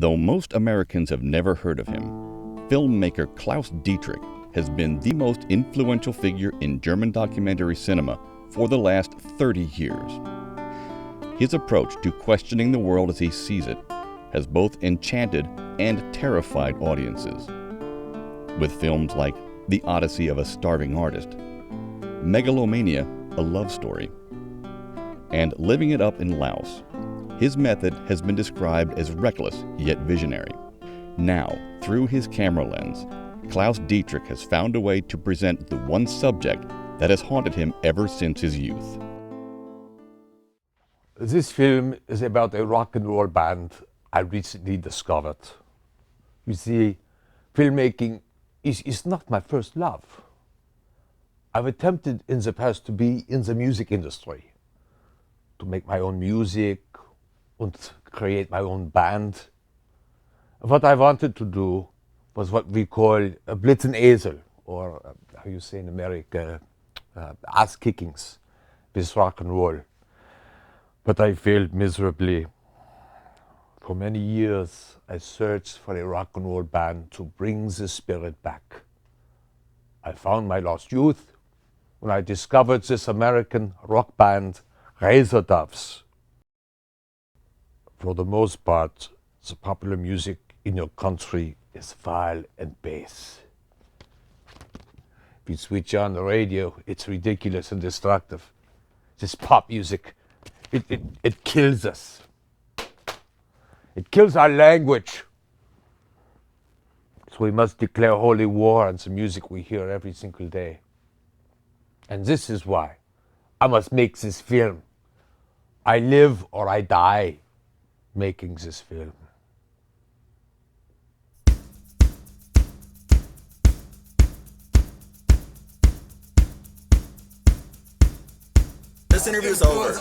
Though most Americans have never heard of him, filmmaker Klaus Dietrich has been the most influential figure in German documentary cinema for the last 30 years. His approach to questioning the world as he sees it has both enchanted and terrified audiences. With films like The Odyssey of a Starving Artist, Megalomania, a Love Story, and Living It Up in Laos, his method has been described as reckless yet visionary. Now, through his camera lens, Klaus Dietrich has found a way to present the one subject that has haunted him ever since his youth. This film is about a rock and roll band I recently discovered. You see, filmmaking is not my first love. I've attempted in the past to be in the music industry, to make my own music and create my own band. What I wanted to do was what we call a Blitzenesel, or how you say in America, ass kickings with rock and roll. But I failed miserably. For many years, I searched for a rock and roll band to bring the spirit back. I found my lost youth when I discovered this American rock band, Razor Doves. For the most part, the popular music in your country is vile and base. If you switch on the radio, it's ridiculous and destructive. This pop music, it kills us. It kills our language. So we must declare holy war on the music we hear every single day. And this is why I must make this film. I live or I die making this film. This interview is over.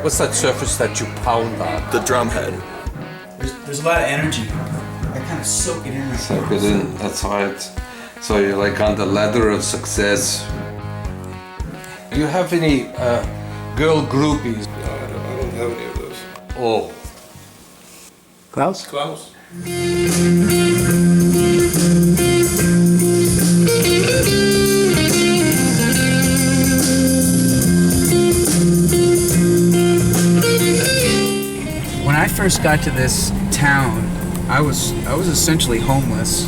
What's that surface that you pound on? The drum head. There's a lot of energy. I kind of soak it in. Soak it in, that's right. So you're like on the ladder of success. Do you have any girl groupies? No, I don't have any of those. Oh. Klaus? Klaus? When I first got to this town, I was essentially homeless.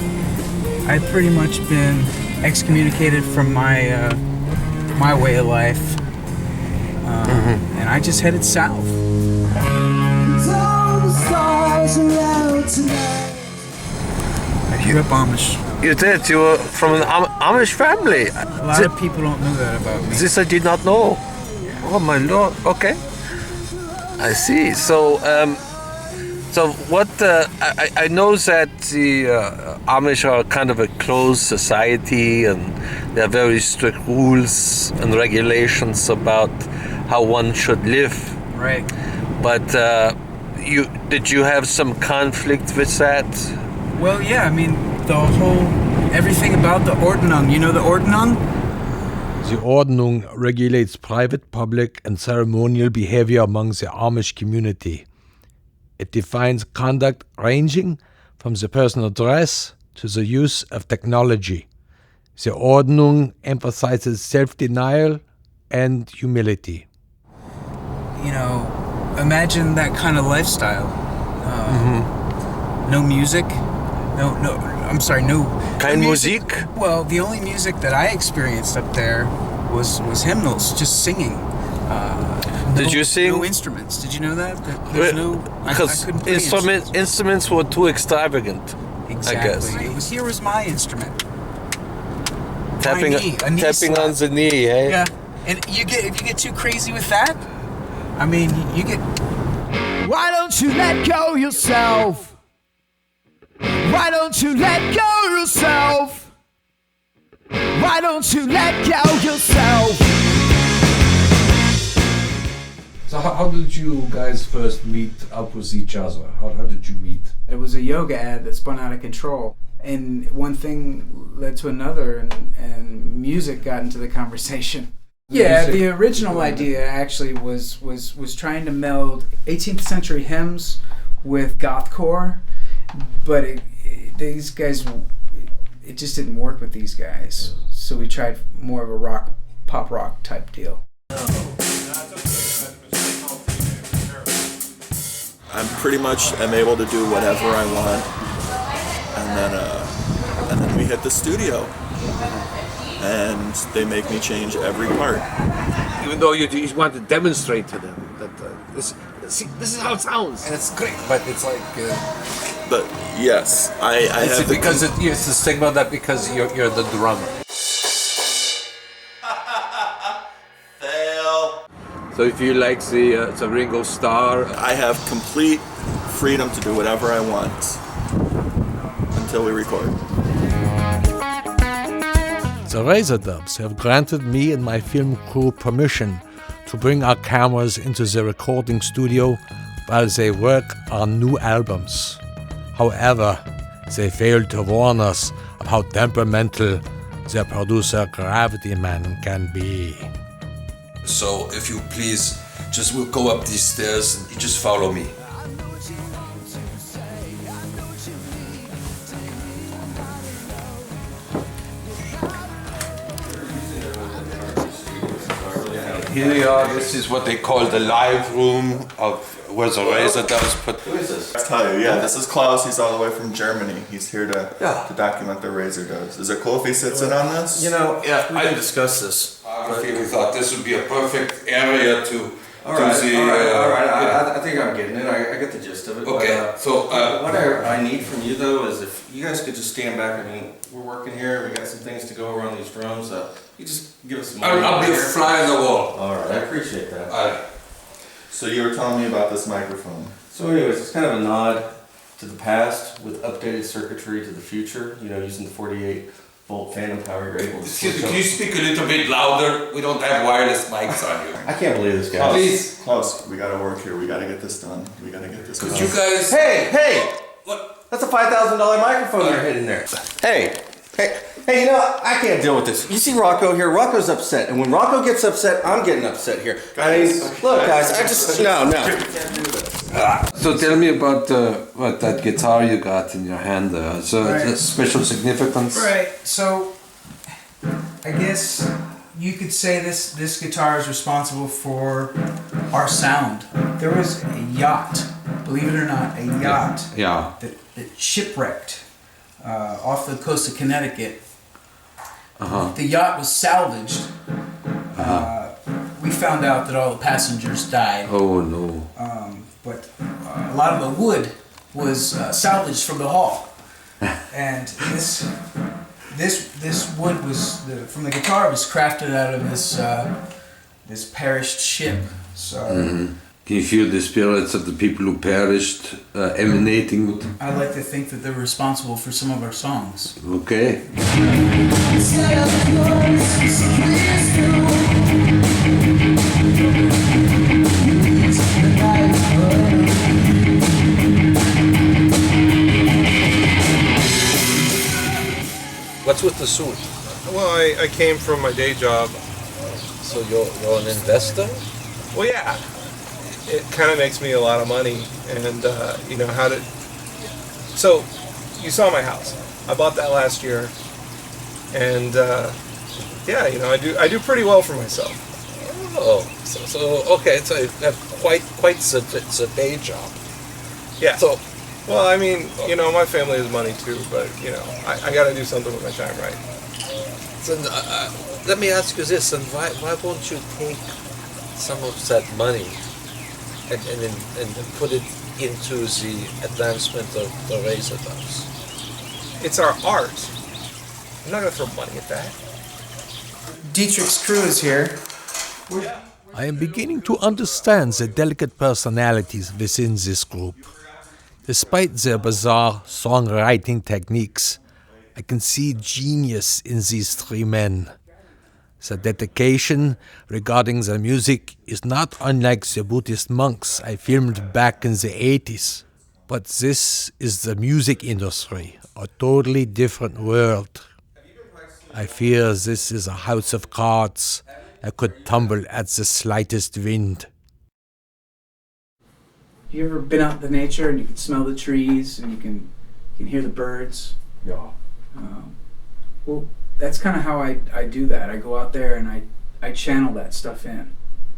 I had pretty much been excommunicated from my way of life, and I just headed south. I grew up Amish. You did? You were from an Amish family? A lot of people don't know that about me. This I did not know. Oh my lord, okay. I see. So what, I know that the Amish are kind of a closed society and there are very strict rules and regulations about how one should live. Right. But did you have some conflict with that? Well, yeah, I mean, everything about the Ordnung. You know the Ordnung? The Ordnung regulates private, public, and ceremonial behavior among the Amish community. It defines conduct ranging from the personal dress to the use of technology. The Ordnung emphasizes self-denial and humility. You know, imagine that kind of lifestyle. No music. No. Kein Musik? Well, the only music that I experienced up there was hymnals, just singing. Did you sing? No instruments. Did you know that? There's no. Because I couldn't play instruments were too extravagant. Exactly. I guess. Here was my instrument. Tapping my knee, tapping on the knee, eh? Yeah. And if you get too crazy with that, I mean, you get. Why don't you let go yourself? Why don't you let go yourself? Why don't you let go yourself? So how did you guys first meet up with each other? How did you meet? It was a yoga ad that spun out of control, and one thing led to another, and music got into the conversation. Yeah, the original idea actually was trying to meld 18th century hymns with gothcore, but these guys, it just didn't work with these guys. So we tried more of a pop rock type deal. I'm pretty much am able to do whatever I want, and then we hit the studio, and they make me change every part. Even though you want to demonstrate to them that this is how it sounds, and it's great, but it's like. But yes, I have because it's the stigma that because you're the drummer. Fail. So if you like the Ringo Starr, I have complete freedom to do whatever I want until we record. The Razordubs have granted me and my film crew permission to bring our cameras into the recording studio while they work on new albums. However, they failed to warn us of how temperamental their producer Gravity Man can be. So if you please, just we'll go up these stairs and you just follow me. Here they are. This is what they call the live room of where the Razordubs put. Who is this? I'll tell you, yeah, this is Klaus. He's all the way from Germany. He's here to document the Razordubs. Is it cool if he sits in on this? You know, yeah, we can discuss this. We thought this would be a perfect area to All right. see. I think I'm getting it. I get the gist of it. Okay, But, so what I need from you though is if you guys could just stand back. I mean, we're working here. We got some things to go around these drums. You just give us some. I'll be a fly on the wall. All right, I appreciate that. So you were telling me about this microphone. So, anyways, it's kind of a nod to the past with updated circuitry to the future. You know, using the 48-volt phantom power, you're able to. Excuse me, can you speak a little bit louder? We don't have wireless mics on here. I can't believe this guy. Please. Klaus, we gotta work here. We gotta get this done. We gotta get this done. Could you guys? Hey! What? That's a $5,000 microphone you're hitting there. Hey, you know, I can't deal with this. You see Rocco here, Rocco's upset, and when Rocco gets upset, I'm getting upset here. I mean, look guys, no. So tell me about what that guitar you got in your hand there. So Right. it's special significance. Right. So I guess you could say this guitar is responsible for our sound. There was a yacht, believe it or not, a yacht Yeah. that shipwrecked off the coast of Connecticut. The yacht was salvaged. We found out that all the passengers died, Oh no. but a lot of the wood was salvaged from the hull, and this wood was from the guitar was crafted out of this perished ship. So Can you feel the spirits of the people who perished emanating? I like to think that they're responsible for some of our songs. Okay. What's with the suit? Well, I came from my day job. So you're an investor? Well, yeah, it kind of makes me a lot of money, and you know how to. So, you saw my house. I bought that last year, and yeah, you know I do pretty well for myself. Oh, so okay, so you have quite the day job. Yeah. So, Well, I mean, you know, my family has money too, but you know, I got to do something with my time, right? then let me ask you this: and why won't you take some of that money and put it into the advancement of the Razordubs? It's our art. I'm not gonna throw money at that. Dietrich's crew is here. I am beginning to understand the delicate personalities within this group. Despite their bizarre songwriting techniques, I can see genius in these three men. The dedication regarding the music is not unlike the Buddhist monks I filmed back in the 80s. But this is the music industry, a totally different world. I fear this is a house of cards that could tumble at the slightest wind. You ever been out in the nature and you can smell the trees and you can hear the birds? Yeah. Well, that's kind of how I do that. I go out there and I channel that stuff in.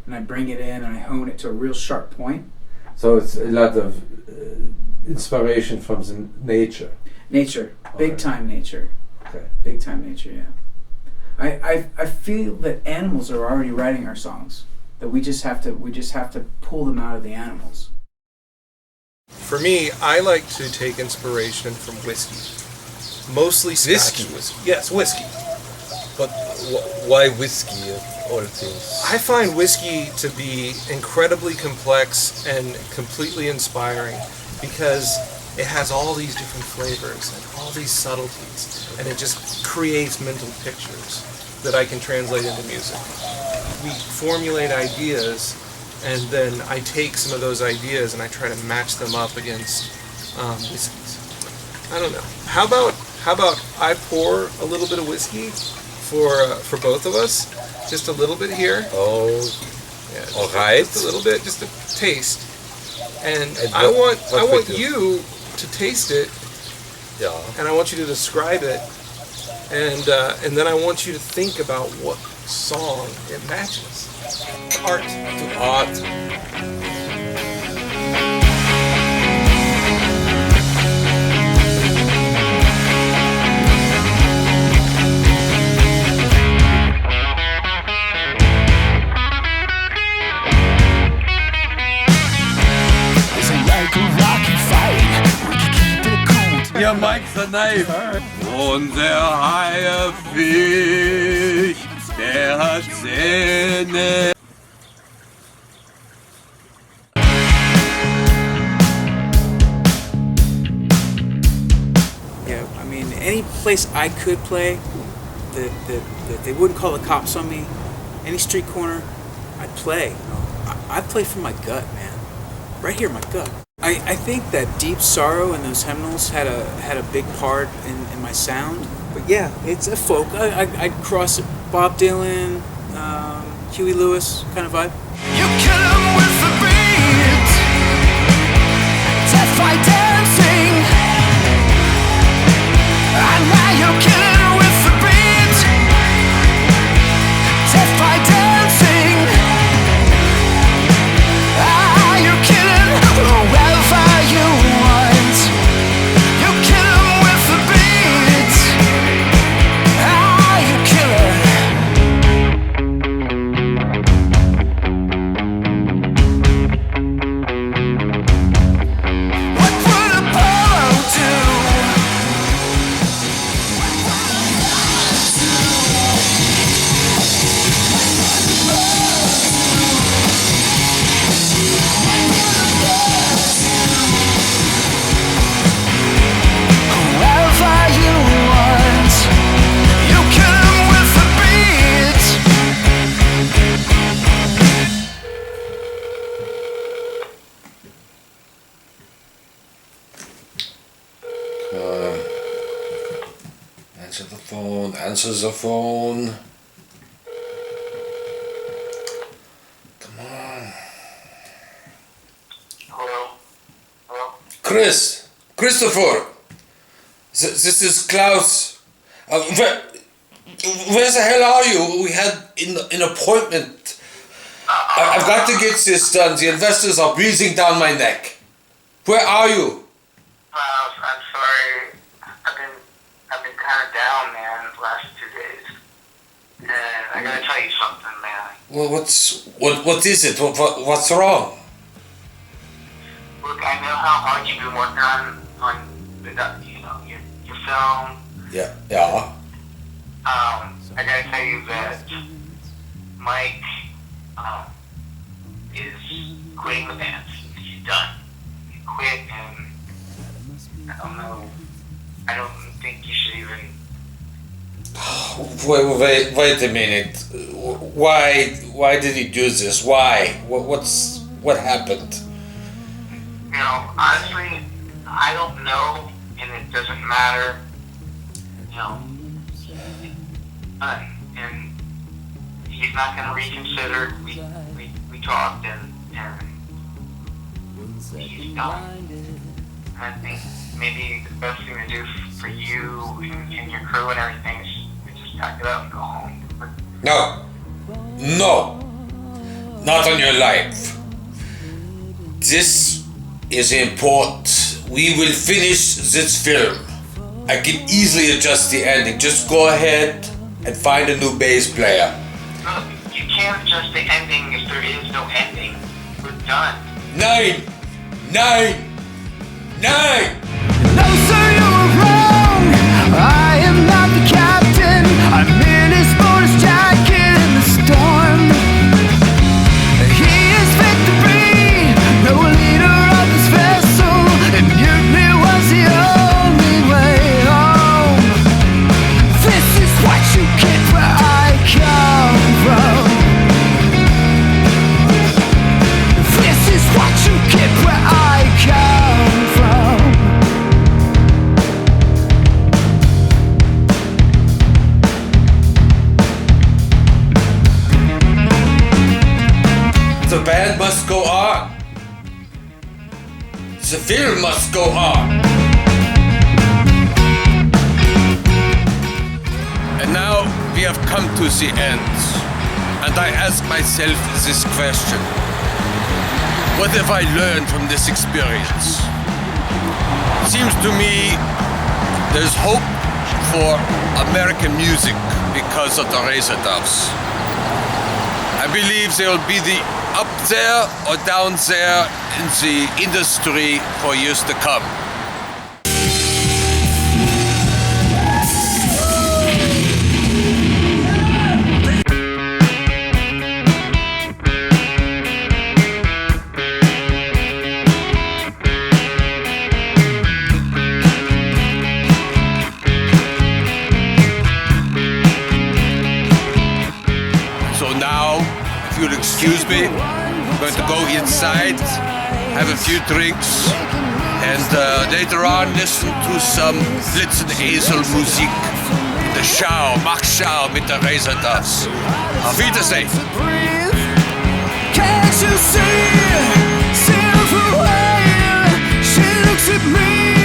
And I bring it in and I hone it to a real sharp point. So it's a lot of inspiration from the nature. Nature. Big time nature. Okay. Big time nature, yeah. I feel that animals are already writing our songs. That we just have to pull them out of the animals. For me, I like to take inspiration from whiskey. Mostly Scotch whiskey. Yes, whiskey. But why whiskey of all things? I find whiskey to be incredibly complex and completely inspiring because it has all these different flavors and all these subtleties, and it just creates mental pictures that I can translate into music. We formulate ideas, and then I take some of those ideas and I try to match them up against whiskeys. I don't know. How about I pour a little bit of whiskey for both of us, just a little bit here. Oh, yeah, all right. Just a little bit, just a taste. And I want you to taste it. Yeah. And I want you to describe it. And then I want you to think about what song it matches. Art. Ja, Mike's the knife. Und der Haiefisch, der hat Zähne. Yeah, I mean, any place I could play that they wouldn't call the cops on me, any street corner, I'd play. I play from my gut, man. Right here, my gut. I think that deep sorrow in those hymnals had a big part in my sound. But yeah, it's a folk. I'd cross it. Bob Dylan, Huey Lewis kind of vibe. You kill 'em with the beat, death by dancing, and now you kill it with the beat, death by dancing. You kill it wherever you want. You kill 'em with the beat. You kill it. What would Apollo do? Wherever you want, you kill 'em with the beat. Answer the phone. Answers the phone. Come on. Hello? Christopher. This is Klaus. Where the hell are you? We had an appointment. I've got to get this done. The investors are breathing down my neck. Where are you? I'm sorry. I've been kind of down, man, the last 2 days. And I gotta tell you something, man. Well, what is it? What's wrong? Look, I know how hard you've been working on the, your film. Yeah. I gotta tell you that Mike is quitting the band. He's done. He quit, and I don't know. I don't think you should even Wait a minute. Why did he do this? Why? What happened? You know, honestly, I don't know, and it doesn't matter. You know, and he's not going to reconsider. We talked, and he's done. And I think maybe the best thing to do for you and your crew and everything is just pack it up and go home. No, not on your life. This is important. We will finish this film. I can easily adjust the ending. Just go ahead and find a new bass player. Look, you can't adjust the ending if there is no ending. We're done. 9! No, sir, you were wrong. I am not the captain. I'm in his bonus jacket in the storm. He is victory, no leader of this vessel, and mutiny was the only way home. This is what you get where I come from. This is what you get where I come from. The band must go on. The film must go on. And now we have come to the end. And I ask myself this question. What have I learned from this experience? Seems to me there's hope for American music because of the Razor Doves. I believe there will be the up there or down there in the industry for years to come. So now, if you'll excuse me, I'm going to go inside, have a few drinks, and later on listen to some Blitz and Esel Musik in the Schau, Mach Schau mit der Razor Doves. Auf Wiedersehen! Can't you see, silver wave? She looks at me.